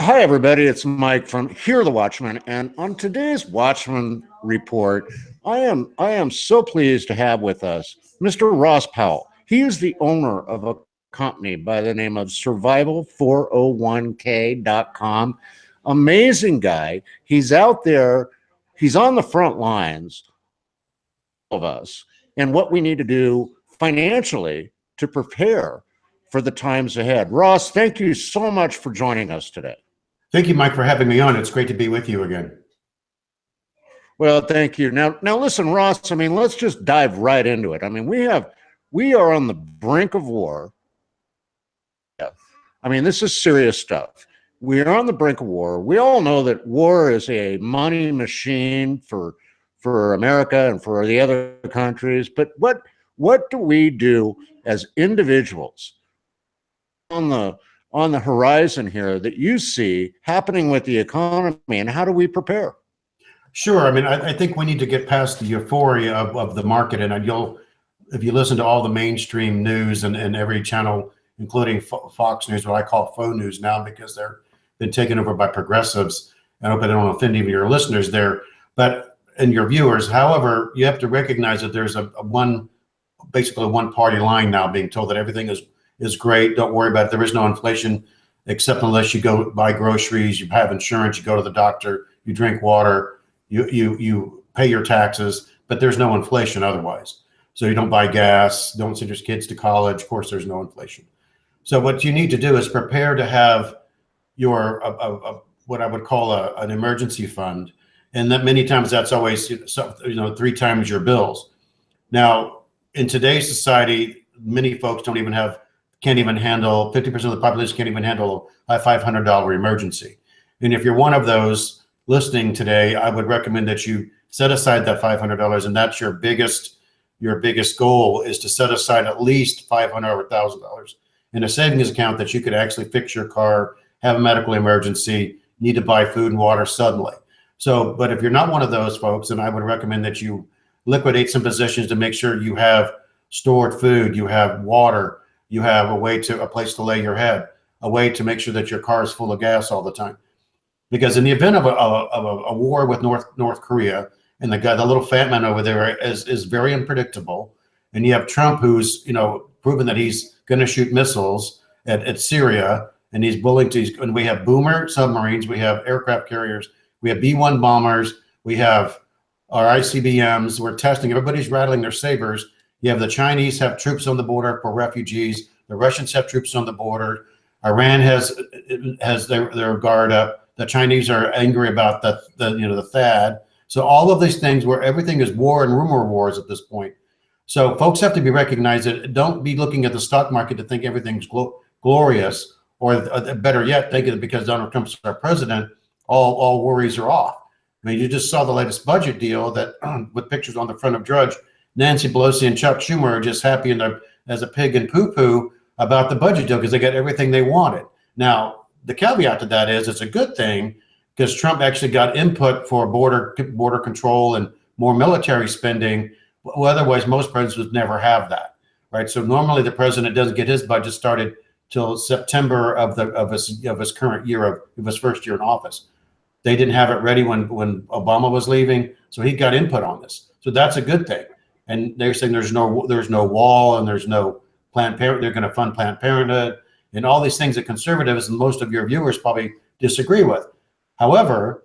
Hi, everybody. It's Mike from Here the Watchman, and on today's Watchman Report, I am so pleased to have with us Mr. Ross Powell. He is the owner of a company by the name of Survival401k.com. Amazing guy. He's out there. He's on the front lines of us and what we need to do financially to prepare for the times ahead. Ross, thank you so much for joining us today. Thank you, Mike, for having me on. It's great to be with you again. Well, thank you. Now listen, Ross, I mean, let's just dive right into it. I mean, we are on the brink of war. I mean, this is serious stuff. We are on the brink of war. We all know that war is a money machine for America and for the other countries. But what do we do as individuals on the horizon here that you see happening with the economy, and how do we prepare? Sure. I mean, I think we need to get past the euphoria of the market. And if you listen to all the mainstream news and every channel, including Fox News, what I call faux news now, because they're been taken over by progressives. I hope I don't offend even your listeners there, and your viewers. However, you have to recognize that there's basically one party line now being told that everything is great. Don't worry about it. There is no inflation, except unless you go buy groceries, you have insurance, you go to the doctor, you drink water, you pay your taxes, but there's no inflation otherwise. So you don't buy gas, don't send your kids to college. Of course, there's no inflation. So what you need to do is prepare to have your what I would call an emergency fund, and that many times that's always 3 times your bills. Now, in today's society, many folks can't even handle 50% of the population can't even handle a $500 emergency. And if you're one of those listening today, I would recommend that you set aside that $500, and that's your biggest goal, is to set aside at least $500 or $1,000 in a savings account that you could actually fix your car, have a medical emergency, need to buy food and water suddenly. So, but if you're not one of those folks, then I would recommend that you liquidate some positions to make sure you have stored food, you have water, you have a place to lay your head, a way to make sure that your car is full of gas all the time. Because in the event of a war with North Korea, and the little fat man over there is very unpredictable, and you have Trump, who's proven that he's going to shoot missiles at Syria, and he's willing to. And we have boomer submarines, we have aircraft carriers, we have B-1 bombers, we have our ICBMs. We're testing. Everybody's rattling their sabers. You have the Chinese have troops on the border for refugees. The Russians have troops on the border. Iran has their guard up. The Chinese are angry about the THAAD. So all of these things where everything is war and rumor wars at this point. So folks have to be recognized that don't be looking at the stock market to think everything's glorious, or better yet, think that because Donald Trump's our president, all worries are off. I mean, you just saw the latest budget deal that with pictures on the front of Drudge, Nancy Pelosi and Chuck Schumer are just happy as a pig in poo-poo about the budget deal because they got everything they wanted. Now, the caveat to that is it's a good thing because Trump actually got input for border control and more military spending. Well, otherwise, most presidents would never have that, right? So normally the president doesn't get his budget started till September of his current year of his first year in office. They didn't have it ready when Obama was leaving, so he got input on this. So that's a good thing. And they're saying there's no wall and there's no Planned Parenthood. They're going to fund Planned Parenthood and all these things that conservatives and most of your viewers probably disagree with. However,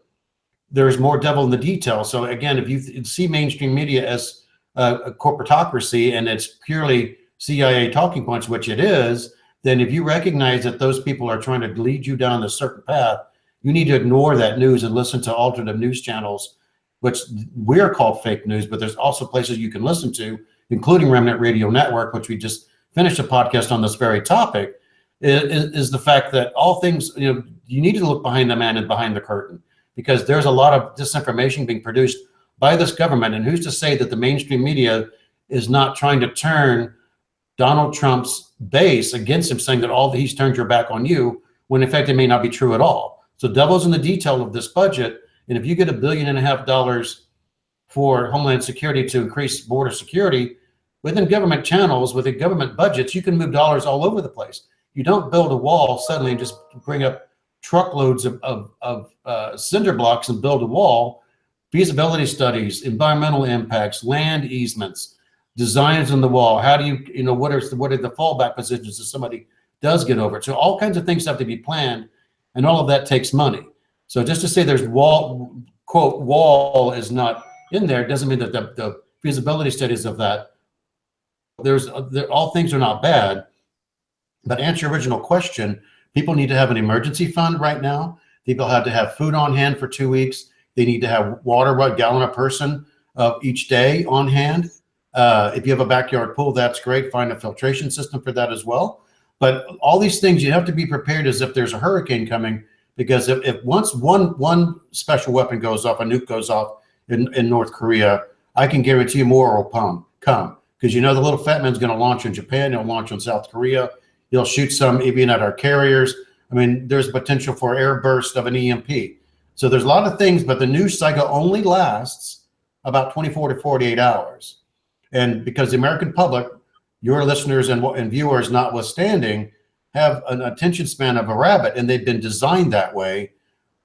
there's more devil in the details. So again, if you see mainstream media as a corporatocracy and it's purely CIA talking points, which it is, then if you recognize that those people are trying to lead you down a certain path, you need to ignore that news and listen to alternative news channels, which we're called fake news, but there's also places you can listen to, including Remnant Radio Network, which we just finished a podcast on this very topic, is the fact that all things, you need to look behind the man and behind the curtain, because there's a lot of disinformation being produced by this government. And who's to say that the mainstream media is not trying to turn Donald Trump's base against him, saying that he's turned your back on you, when in fact it may not be true at all. So devil's in the detail of this budget. And if you get $1.5 billion for Homeland Security to increase border security within government channels, within government budgets, you can move dollars all over the place. you don't build a wall suddenly and just bring up truckloads of cinder blocks and build a wall. Feasibility studies, environmental impacts, land easements, designs on the wall. How do you know, what are the fallback positions if somebody does get over it? So all kinds of things have to be planned, and all of that takes money. So just to say there's quote wall is not in there doesn't mean that the feasibility studies of that, all things are not bad. But answer your original question, people need to have an emergency fund right now. People have to have food on hand for 2 weeks. They need to have water, a gallon a person each day on hand. If you have a backyard pool, that's great. Find a filtration system for that as well. But all these things, you have to be prepared as if there's a hurricane coming, because if once one special weapon goes off, a nuke goes off in North Korea, I can guarantee you more will come. Because you know the little fat man's going to launch in Japan, he'll launch in South Korea, he'll shoot some even at our carriers. I mean, there's potential for air burst of an EMP. So there's a lot of things, but the news cycle only lasts about 24 to 48 hours. And because the American public, your listeners and viewers notwithstanding, have an attention span of a rabbit, and they've been designed that way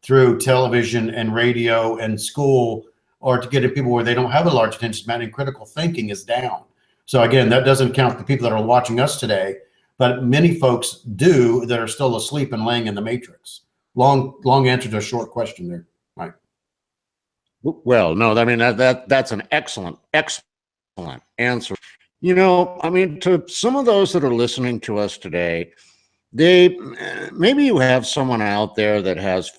through television and radio and school, or to get at people where they don't have a large attention span and critical thinking is down. So again, that doesn't count the people that are watching us today, but many folks do that are still asleep and laying in the matrix. Long answer to a short question there, Mike. Well, no, I mean, that's an excellent answer. You know, I mean, to some of those that are listening to us today, maybe you have someone out there that has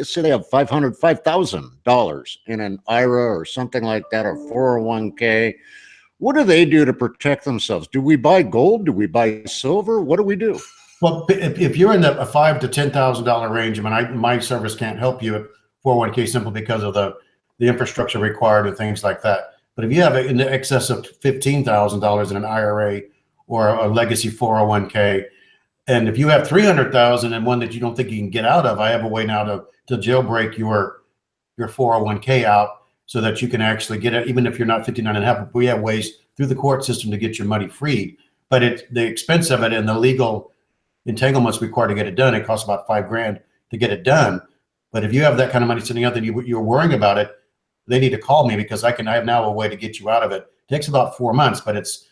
say they have $5,000 in an IRA or something like that, or 401k. What do they do to protect themselves? Do we buy gold? Do we buy silver? What do we do? Well, if you're in the $5,000 to $10,000 range, I mean, my service can't help you at 401k simply because of the infrastructure required and things like that. But if you have in the excess of $15,000 in an IRA or a legacy 401k, and if you have $300,000 and one that you don't think you can get out of, I have a way now to jailbreak your 401k out so that you can actually get it, even if you're not 59 and a half. We have ways through the court system to get your money freed. But the expense of it and the legal entanglements required to get it done, it costs about $5,000 to get it done. But if you have that kind of money sitting out there, you're worrying about it, they need to call me, because I have now a way to get you out of it. It takes about 4 months, but it's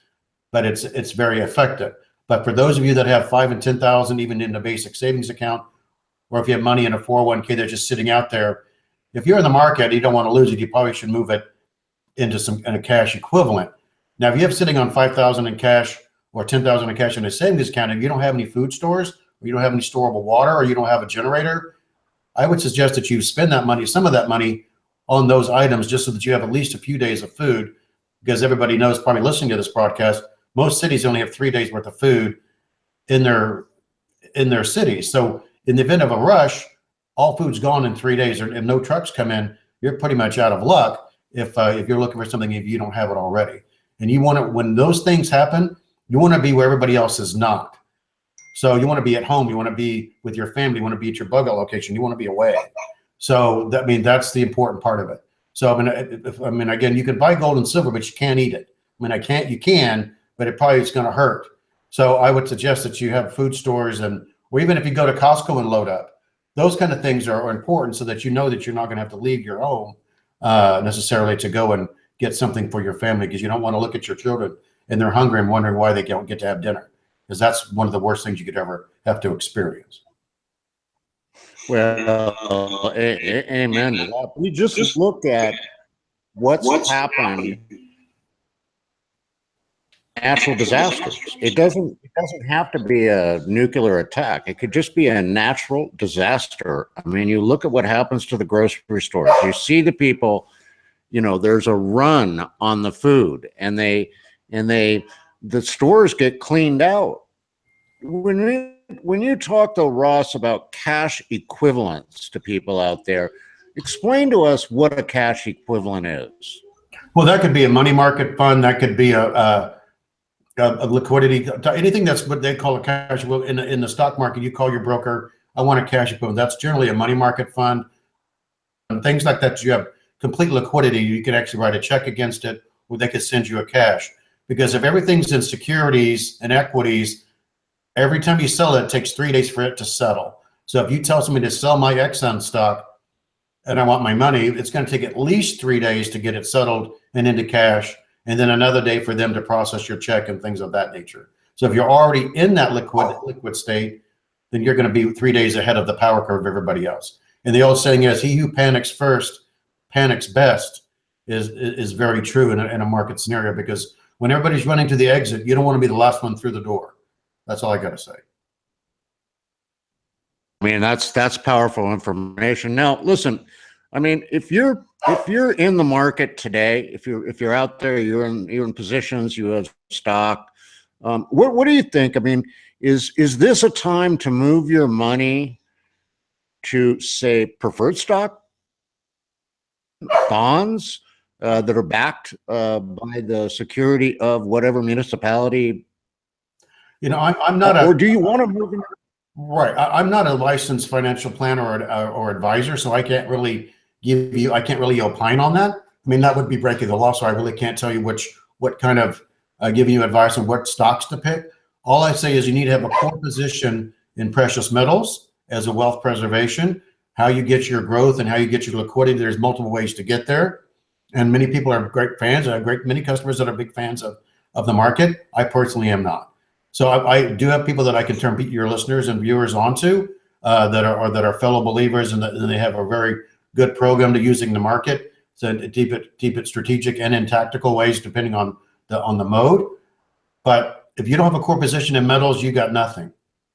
very effective. But for those of you that have 5,000 and 10,000, even in the basic savings account, or if you have money in a 401k that's just sitting out there, if you're in the market and you don't want to lose it, you probably should move it into a cash equivalent. Now, if you have sitting on 5,000 in cash or 10,000 in cash in a savings account, and you don't have any food stores, or you don't have any storable water, or you don't have a generator, I would suggest that you spend that money, some of that money, on those items, just so that you have at least a few days of food. Because everybody knows, probably listening to this broadcast, most cities only have 3 days worth of food in their cities. So in the event of a rush, all food's gone in 3 days, and no trucks come in, you're pretty much out of luck if you're looking for something, if you don't have it already. And you want to, when those things happen, you want to be where everybody else is not. So you want to be at home, you want to be with your family, you want to be at your bug out location, you want to be away. So that's the important part of it. So I mean, again, you can buy gold and silver, but you can't eat it. I mean, you can, but it probably is going to hurt. So I would suggest that you have food stores, or even if you go to Costco and load up, those kind of things are important, so that you know that you're not going to have to leave your home necessarily to go and get something for your family, because you don't want to look at your children and they're hungry and wondering why they don't get to have dinner, because that's one of the worst things you could ever have to experience. Well, amen to that. We just looked at what's happened. Natural disasters. It doesn't have to be a nuclear attack. It could just be a natural disaster. I mean, you look at what happens to the grocery stores. You see the people, you know, there's a run on the food, and the stores get cleaned out. When you talk to Ross about cash equivalents to people out there, explain to us what a cash equivalent is. Well, that could be a money market fund. That could be a liquidity, anything that's what they call a cash equivalent. In the stock market, you call your broker, I want a cash equivalent. That's generally a money market fund. And things like that, you have complete liquidity. You can actually write a check against it, or they could send you a cash. Because if everything's in securities and equities, Every time you sell it, it takes 3 days for it to settle. So if you tell somebody to sell my Exxon stock and I want my money, it's going to take at least 3 days to get it settled and into cash, and then another day for them to process your check and things of that nature. So if you're already in that liquid state, then you're going to be 3 days ahead of the power curve of everybody else. And the old saying is, he who panics first panics best is very true in a market scenario, because when everybody's running to the exit, you don't want to be the last one through the door. That's all I got to say. I mean, that's powerful information. Now, listen, I mean, if you're in the market today, if you're out there, you're in positions, you have stock. What do you think? I mean, is this a time to move your money to, say, preferred stock, bonds that are backed by the security of whatever municipality? You know, I'm not or do you want to move in? Right. I'm not a licensed financial planner or advisor, so I can't really opine on that. I mean, that would be breaking the law, so I really can't tell you what kind of giving you advice on what stocks to pick. All I say is you need to have a core position in precious metals as a wealth preservation. How you get your growth and how you get your liquidity, there's multiple ways to get there. And many people are great fans. I have many customers that are big fans of the market. I personally am not. So I do have people that I can turn your listeners and viewers onto that are fellow believers, and they have a very good program to using the market to keep it strategic and in tactical ways depending on the mode. But if you don't have a core position in metals, you got nothing,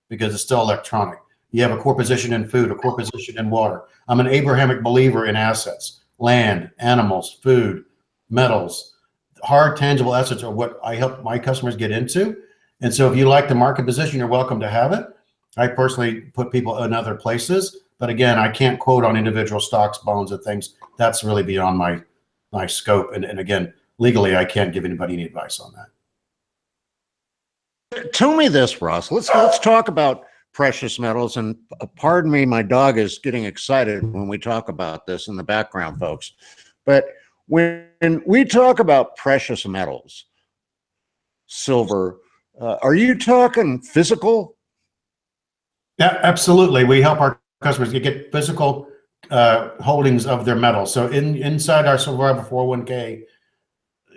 because it's still electronic. You have a core position in food, a core position in water. I'm an Abrahamic believer in assets: land, animals, food, metals. Hard tangible assets are what I help my customers get into. And so if you like the market position, you're welcome to have it. I personally put people in other places, but again, I can't quote on individual stocks, bonds, and things. That's really beyond my scope. And again, legally, I can't give anybody any advice on that. Tell me this, Ross. Let's talk about precious metals. And pardon me, my dog is getting excited when we talk about this in the background, folks. But when we talk about precious metals, silver, are you talking physical? Yeah, absolutely. We help our customers get physical holdings of their metals. So inside our Survivor 401k,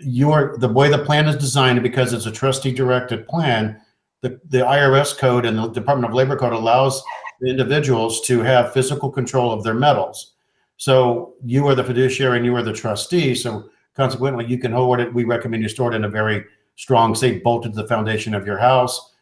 the way the plan is designed, because it's a trustee directed plan, the IRS code and the Department of Labor code allows the individuals to have physical control of their metals. So you are the fiduciary and you are the trustee. So consequently, you can hold it. We recommend you store it in a very strong safe, bolted to the foundation of your house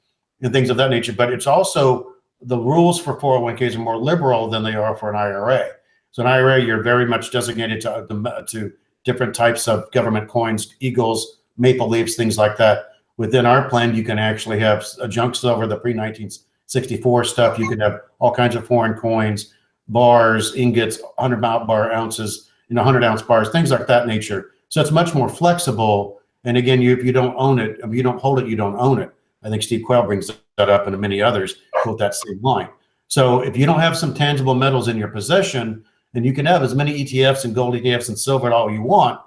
and things of that nature. But it's also, the rules for 401ks are more liberal than they are for an IRA. So an IRA, you're very much designated to different types of government coins, eagles, maple leaves, things like that. Within our plan, you can actually have a junk silver, the pre-1964 stuff. You can have all kinds of foreign coins, bars, ingots, 100 bar ounces, 100-ounce bars, things like that nature. So it's much more flexible. And again, if you don't own it, if you don't hold it, you don't own it. I think Steve Quayle brings that up, and many others quote that same line. So if you don't have some tangible metals in your possession, then you can have as many ETFs and gold ETFs and silver and all you want,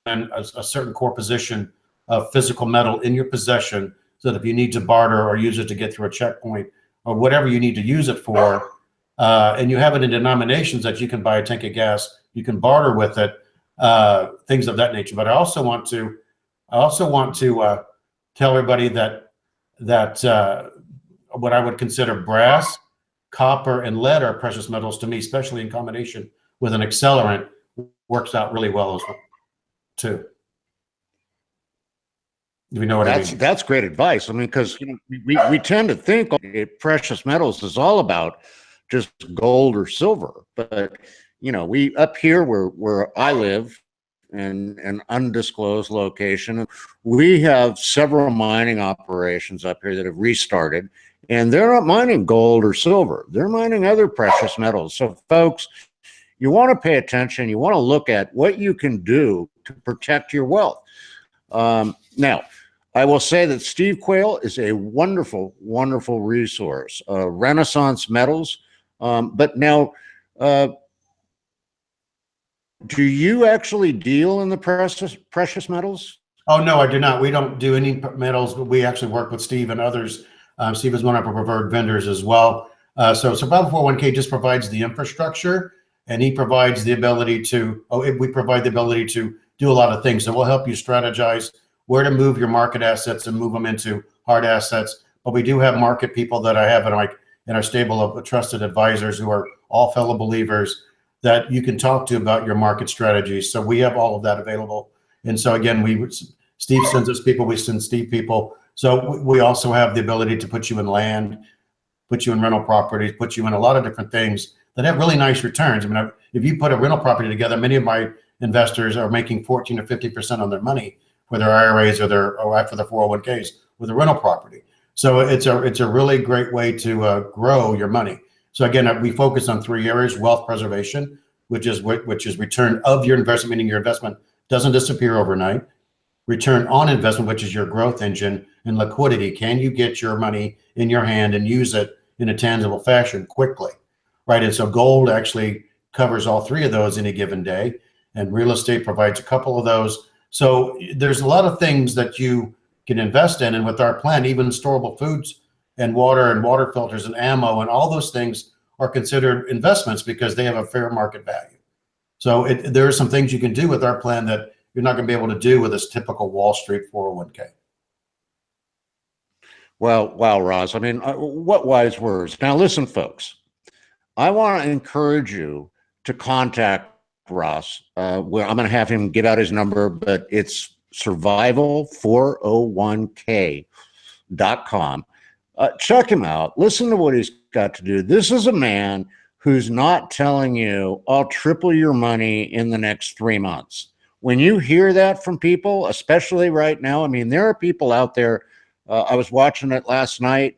and a certain core position of physical metal in your possession, so that if you need to barter or use it to get through a checkpoint or whatever you need to use it for, and you have it in denominations that you can buy a tank of gas, you can barter with it, things of that nature. But I also want to tell everybody that what I would consider brass, copper, and lead are precious metals to me, especially in combination with an accelerant, works out really well as well, too. Do we know what I mean? That's great advice. I mean, because we tend to think precious metals is all about just gold or silver, but we up here where I live in an undisclosed location, we have several mining operations up here that have restarted, and they're not mining gold or silver. They're mining other precious metals. So folks, you want to pay attention. You want to look at what you can do to protect your wealth. Now, I will say that Steve Quayle is a wonderful, wonderful resource, Renaissance Metals. But now, do you actually deal in the precious metals? Oh, no, I do not. We don't do any metals, but we actually work with Steve and others Steve is one of our preferred vendors as well. So Survival 401k just provides the infrastructure, and he provides the ability to, we provide the ability to do a lot of things. So we'll help you strategize where to move your market assets and move them into hard assets. But we do have market people that I have in our stable of trusted advisors who are all fellow believers that you can talk to about your market strategies. So we have all of that available. And so again, Steve sends us people, we send Steve people. So we also have the ability to put you in land, put you in rental properties, put you in a lot of different things that have really nice returns. I mean, if you put a rental property together, many of my investors are making 14 or 50% on their money for their IRAs or after the 401ks with a rental property. So it's a really great way to grow your money. So again, we focus on 3 areas: wealth preservation, which is return of your investment, meaning your investment doesn't disappear overnight; return on investment, which is your growth engine; and liquidity. Can you get your money in your hand and use it in a tangible fashion quickly, right? And so gold actually covers all 3 of those in a given day, and real estate provides a couple of those. So there's a lot of things that you can invest in, and with our plan, even storable foods and water filters and ammo and all those things are considered investments because they have a fair market value. So there are some things you can do with our plan that you're not going to be able to do with this typical Wall Street 401k. Well, wow, Ross. I mean, what wise words. Now, listen, folks, I want to encourage you to contact Ross. Where I'm going to have him give out his number, but it's survival401k.com. Check him out. Listen to what he's got to do. This is a man who's not telling you, I'll triple your money in the next 3 months. When you hear that from people, especially right now, I mean, there are people out there. I was watching it last night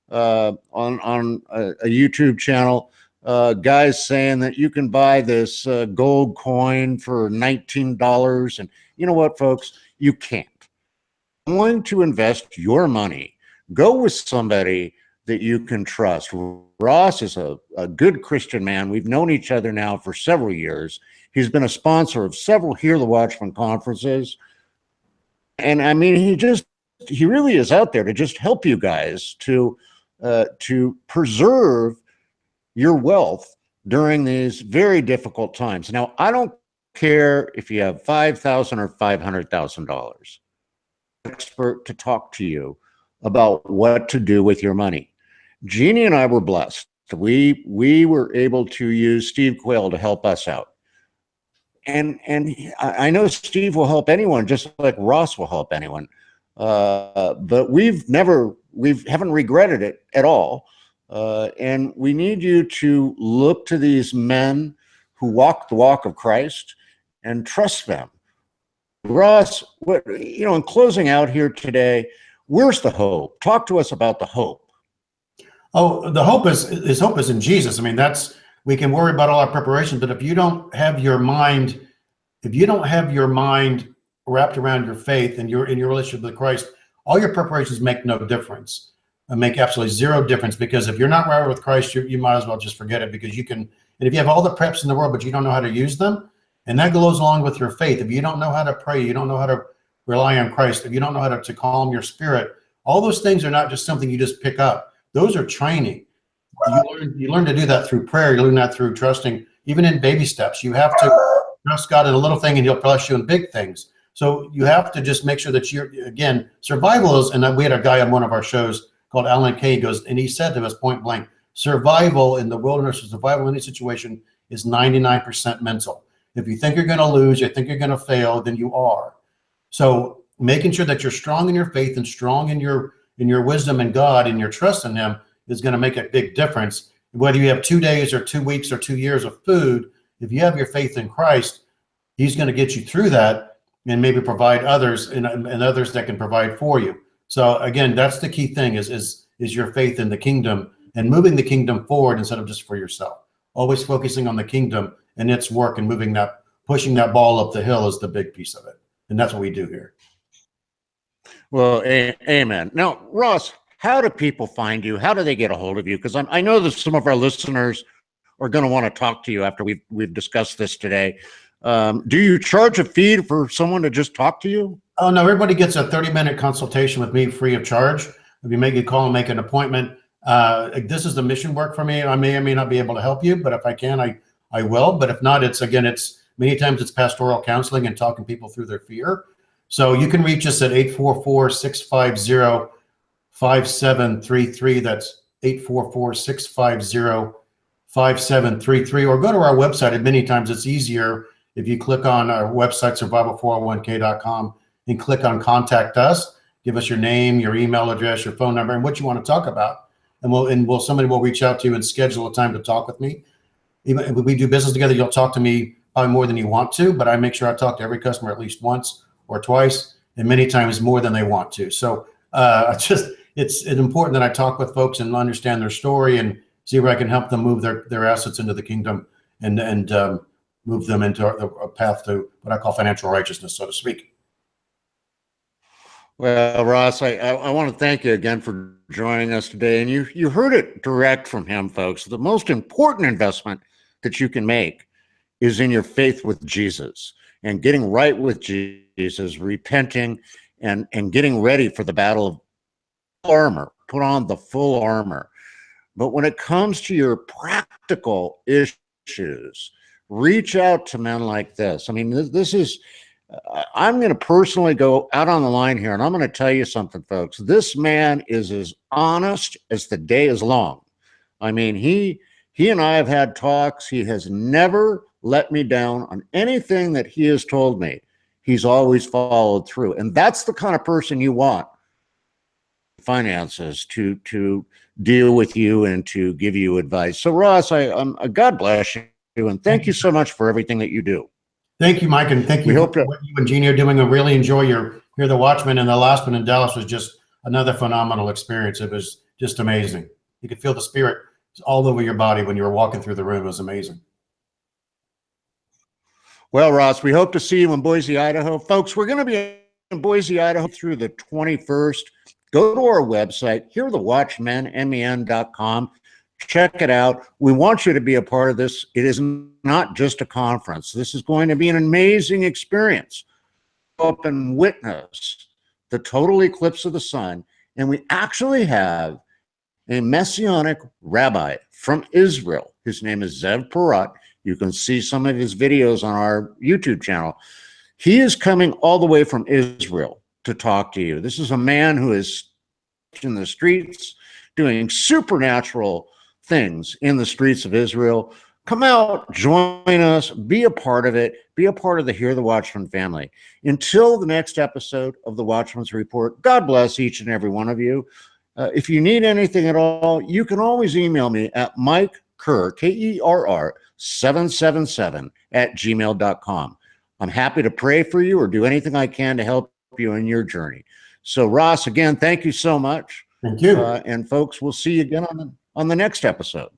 on a YouTube channel. Guys saying that you can buy this gold coin for $19. And you know what, folks? You can't. I'm going to invest your money. Go with somebody that you can trust. Ross is a good Christian man. We've known each other now for several years. He's been a sponsor of several Hear the Watchman conferences. And I mean, he really is out there to just help you guys to preserve your wealth during these very difficult times. Now, I don't care if you have $5,000 or $500,000. Expert to talk to you about what to do with your money. Jeannie and I were blessed. We were able to use Steve Quayle to help us out. And I know Steve will help anyone, just like Ross will help anyone. But we haven't regretted it at all. And we need you to look to these men who walk the walk of Christ and trust them. Ross, in closing out here today, where's the hope? Talk to us about the hope. Oh, the hope is in Jesus. I mean, we can worry about all our preparation, but if you don't have your mind wrapped around your faith and you're in your relationship with Christ, all your preparations make no difference. Make absolutely zero difference, because if you're not right with Christ, you might as well just forget it, because and if you have all the preps in the world, but you don't know how to use them, and that goes along with your faith. If you don't know how to pray, you don't know how to rely on Christ, if you don't know how to calm your spirit, all those things are not just something you just pick up. Those are training. You learn to do that through prayer. You learn that through trusting, even in baby steps. You have to trust God in a little thing, and He'll bless you in big things. So you have to just make sure that survival is, and we had a guy on one of our shows called Alan Kay, and he said to us point blank, survival in the wilderness or survival in any situation is 99% mental. If you think you're going to lose, you think you're going to fail, then you are. So making sure that you're strong in your faith and strong in your wisdom in God and your trust in Him is going to make a big difference. Whether you have 2 days or 2 weeks or 2 years of food, if you have your faith in Christ, He's going to get you through that and maybe provide others and others that can provide for you. So again, that's the key thing is your faith in the kingdom and moving the kingdom forward instead of just for yourself. Always focusing on the kingdom and its work, and pushing that ball up the hill is the big piece of it. And that's what we do here. Well, amen. Now, Ross, how do people find you? How do they get a hold of you? Because I know that some of our listeners are going to want to talk to you after we've discussed this today. Do you charge a fee for someone to just talk to you? Oh, no, everybody gets a 30-minute consultation with me free of charge. If you make a call and make an appointment, this is the mission work for me. I may or may not be able to help you, but if I can, I will. But if not, it's many times it's pastoral counseling and talking people through their fear. So you can reach us at 844-650-5733. That's 844-650-5733, or go to our website. And many times it's easier if you click on our website, survival401k.com, and click on contact us. Give us your name, your email address, your phone number, and what you want to talk about. And somebody will reach out to you and schedule a time to talk with me. Even if we do business together, you'll talk to me probably more than you want to, but I make sure I talk to every customer at least once or twice, and many times more than they want to. So it's important that I talk with folks and understand their story and see where I can help them move their assets into the kingdom and move them into a path to what I call financial righteousness, so to speak. Well, Ross, I want to thank you again for joining us today. And you heard it direct from him, folks. The most important investment that you can make is in your faith with Jesus and getting right with Jesus, repenting and getting ready for the battle of armor. Put on the full armor. But when it comes to your practical issues, reach out to men like this. I mean, this is, I'm going to personally go out on the line here, and I'm going to tell you something, folks. This man is as honest as the day is long. I mean, he and I have had talks. He has never let me down on anything that he has told me. He's always followed through. And that's the kind of person you want finances to deal with you and to give you advice. So Ross, God bless you, and thank you so much for everything that you do. Thank you, Mike, and thank you for what you and Jeannie are doing. I really enjoy Hear the Watchman, and the last one in Dallas was just another phenomenal experience. It was just amazing. You could feel the spirit all over your body when you were walking through the room. It was amazing. Well, Ross, we hope to see you in Boise, Idaho. Folks, we're going to be in Boise, Idaho through the 21st. Go to our website, hearthewatchmen.com. Check it out. We want you to be a part of this. It is not just a conference. This is going to be an amazing experience. Go up and witness the total eclipse of the sun. And we actually have a messianic rabbi from Israel. His name is Zev Porat. You can see some of his videos on our YouTube channel. He is coming all the way from Israel to talk to you. This is a man who is in the streets doing supernatural things in the streets of Israel. Come out, join us, be a part of it, be a part of the Hear the Watchman family. Until the next episode of the Watchman's Report, God bless each and every one of you. If you need anything at all, you can always email me at Mike Kerr, Kerr, 777@gmail.com. I'm happy to pray for you or do anything I can to help you in your journey. So Ross, again, thank you so much. Thank you. And folks, we'll see you again on the next episode.